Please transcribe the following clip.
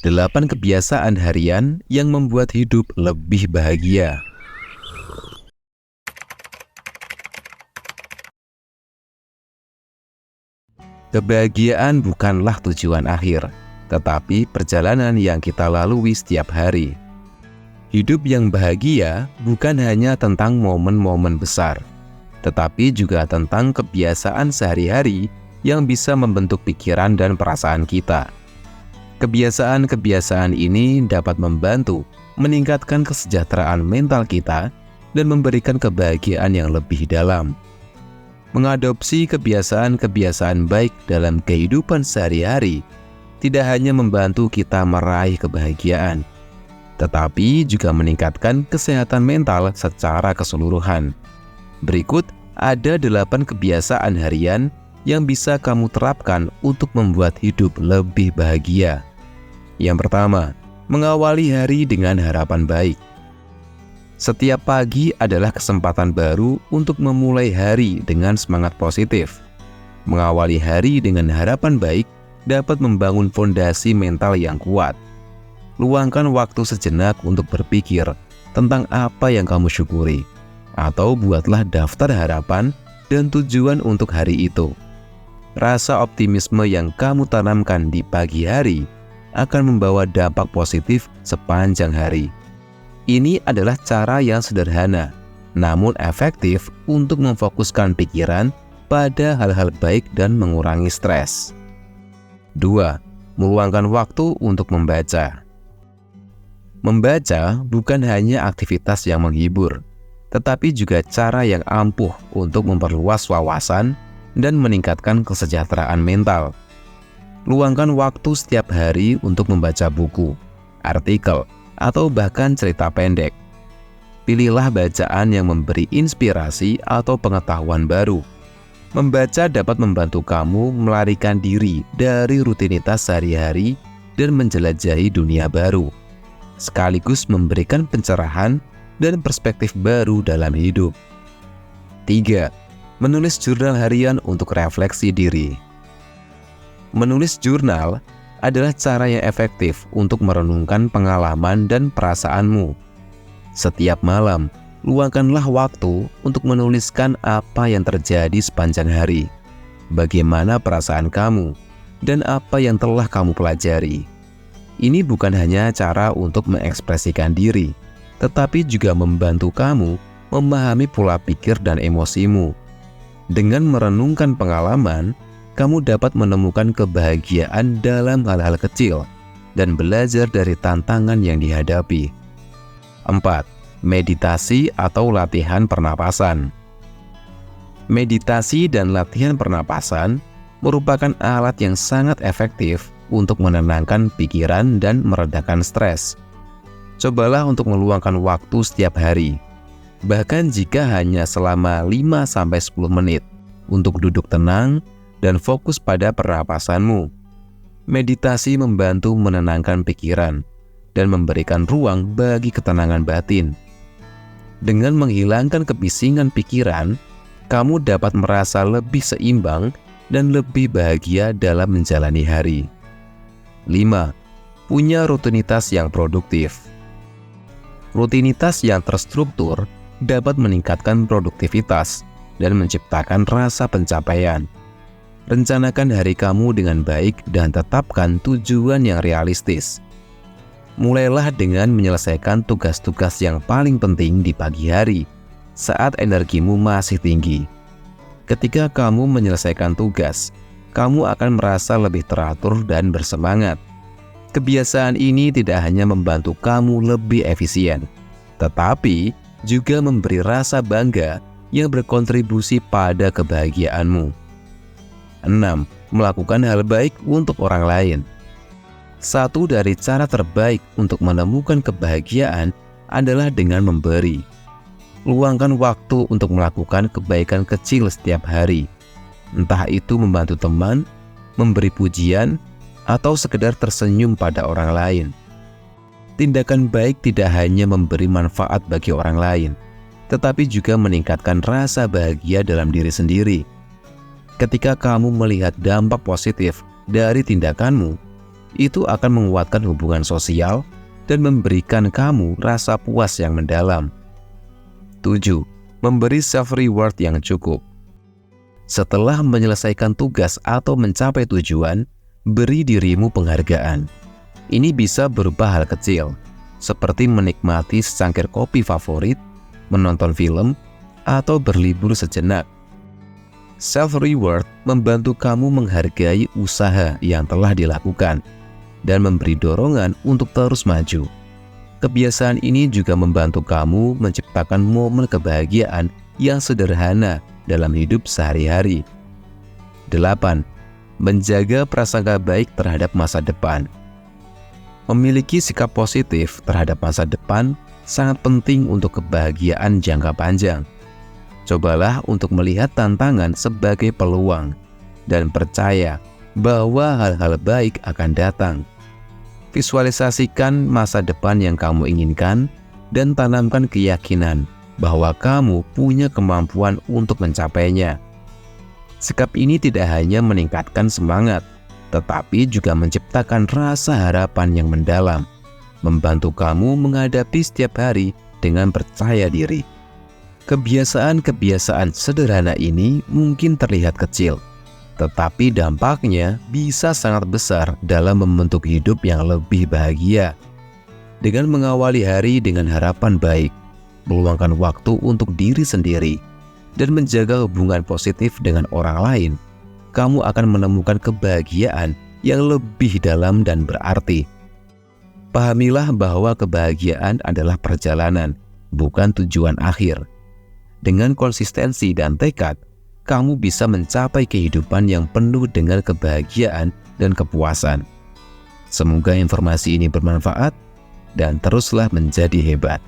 8 kebiasaan harian yang membuat hidup lebih bahagia. Kebahagiaan bukanlah tujuan akhir, tetapi perjalanan yang kita lalui setiap hari. Hidup yang bahagia bukan hanya tentang momen-momen besar, tetapi juga tentang kebiasaan sehari-hari yang bisa membentuk pikiran dan perasaan kita. Kebiasaan-kebiasaan ini dapat membantu meningkatkan kesejahteraan mental kita dan memberikan kebahagiaan yang lebih dalam. Mengadopsi kebiasaan-kebiasaan baik dalam kehidupan sehari-hari tidak hanya membantu kita meraih kebahagiaan, tetapi juga meningkatkan kesehatan mental secara keseluruhan. Berikut ada 8 kebiasaan harian yang bisa kamu terapkan untuk membuat hidup lebih bahagia. Yang pertama, mengawali hari dengan harapan baik. Setiap pagi adalah kesempatan baru untuk memulai hari dengan semangat positif. Mengawali hari dengan harapan baik dapat membangun fondasi mental yang kuat. Luangkan waktu sejenak untuk berpikir tentang apa yang kamu syukuri, atau buatlah daftar harapan dan tujuan untuk hari itu. Rasa optimisme yang kamu tanamkan di pagi hari akan membawa dampak positif sepanjang hari. Ini adalah cara yang sederhana, namun efektif untuk memfokuskan pikiran pada hal-hal baik dan mengurangi stres. 2. Meluangkan waktu untuk membaca. Membaca bukan hanya aktivitas yang menghibur, tetapi juga cara yang ampuh untuk memperluas wawasan dan meningkatkan kesejahteraan mental. Luangkan waktu setiap hari untuk membaca buku, artikel, atau bahkan cerita pendek. Pilihlah bacaan yang memberi inspirasi atau pengetahuan baru. Membaca dapat membantu kamu melarikan diri dari rutinitas sehari-hari dan menjelajahi dunia baru, sekaligus memberikan pencerahan dan perspektif baru dalam hidup. 3. Menulis jurnal harian untuk refleksi diri. Menulis jurnal adalah cara yang efektif untuk merenungkan pengalaman dan perasaanmu. Setiap malam, luangkanlah waktu untuk menuliskan apa yang terjadi sepanjang hari, bagaimana perasaan kamu, dan apa yang telah kamu pelajari. Ini bukan hanya cara untuk mengekspresikan diri, tetapi juga membantu kamu memahami pola pikir dan emosimu. Dengan merenungkan pengalaman, kamu dapat menemukan kebahagiaan dalam hal-hal kecil dan belajar dari tantangan yang dihadapi. 4. Meditasi atau latihan pernapasan. Meditasi dan latihan pernapasan merupakan alat yang sangat efektif untuk menenangkan pikiran dan meredakan stres. Cobalah untuk meluangkan waktu setiap hari, bahkan jika hanya selama 5-10 menit, untuk duduk tenang dan fokus pada pernapasanmu. Meditasi membantu menenangkan pikiran dan memberikan ruang bagi ketenangan batin. Dengan menghilangkan kebisingan pikiran, kamu dapat merasa lebih seimbang dan lebih bahagia dalam menjalani hari. 5. Punya rutinitas yang produktif. Rutinitas yang terstruktur dapat meningkatkan produktivitas dan menciptakan rasa pencapaian. Rencanakan hari kamu dengan baik dan tetapkan tujuan yang realistis. Mulailah dengan menyelesaikan tugas-tugas yang paling penting di pagi hari saat energimu masih tinggi. Ketika kamu menyelesaikan tugas, kamu akan merasa lebih teratur dan bersemangat. Kebiasaan ini tidak hanya membantu kamu lebih efisien, tetapi juga memberi rasa bangga yang berkontribusi pada kebahagiaanmu. 6. Melakukan hal baik untuk orang lain. Satu dari cara terbaik untuk menemukan kebahagiaan adalah dengan memberi. Luangkan waktu untuk melakukan kebaikan kecil setiap hari. Entah itu membantu teman, memberi pujian, atau sekedar tersenyum pada orang lain. Tindakan baik tidak hanya memberi manfaat bagi orang lain, tetapi juga meningkatkan rasa bahagia dalam diri sendiri. Ketika kamu melihat dampak positif dari tindakanmu, itu akan menguatkan hubungan sosial dan memberikan kamu rasa puas yang mendalam. 7. Memberi self-reward yang cukup. Setelah menyelesaikan tugas atau mencapai tujuan, beri dirimu penghargaan. Ini bisa berupa hal kecil, seperti menikmati secangkir kopi favorit, menonton film, atau berlibur sejenak. Self-reward membantu kamu menghargai usaha yang telah dilakukan dan memberi dorongan untuk terus maju. Kebiasaan ini juga membantu kamu menciptakan momen kebahagiaan yang sederhana dalam hidup sehari-hari. 8. Menjaga prasangka baik terhadap masa depan. Memiliki sikap positif terhadap masa depan sangat penting untuk kebahagiaan jangka panjang. Cobalah untuk melihat tantangan sebagai peluang dan percaya bahwa hal-hal baik akan datang. Visualisasikan masa depan yang kamu inginkan dan tanamkan keyakinan bahwa kamu punya kemampuan untuk mencapainya. Sikap ini tidak hanya meningkatkan semangat, tetapi juga menciptakan rasa harapan yang mendalam, membantu kamu menghadapi setiap hari dengan percaya diri. Kebiasaan-kebiasaan sederhana ini mungkin terlihat kecil, tetapi dampaknya bisa sangat besar dalam membentuk hidup yang lebih bahagia. Dengan mengawali hari dengan harapan baik, meluangkan waktu untuk diri sendiri, dan menjaga hubungan positif dengan orang lain, kamu akan menemukan kebahagiaan yang lebih dalam dan berarti. Pahamilah bahwa kebahagiaan adalah perjalanan, bukan tujuan akhir. Dengan konsistensi dan tekad, kamu bisa mencapai kehidupan yang penuh dengan kebahagiaan dan kepuasan. Semoga informasi ini bermanfaat dan teruslah menjadi hebat.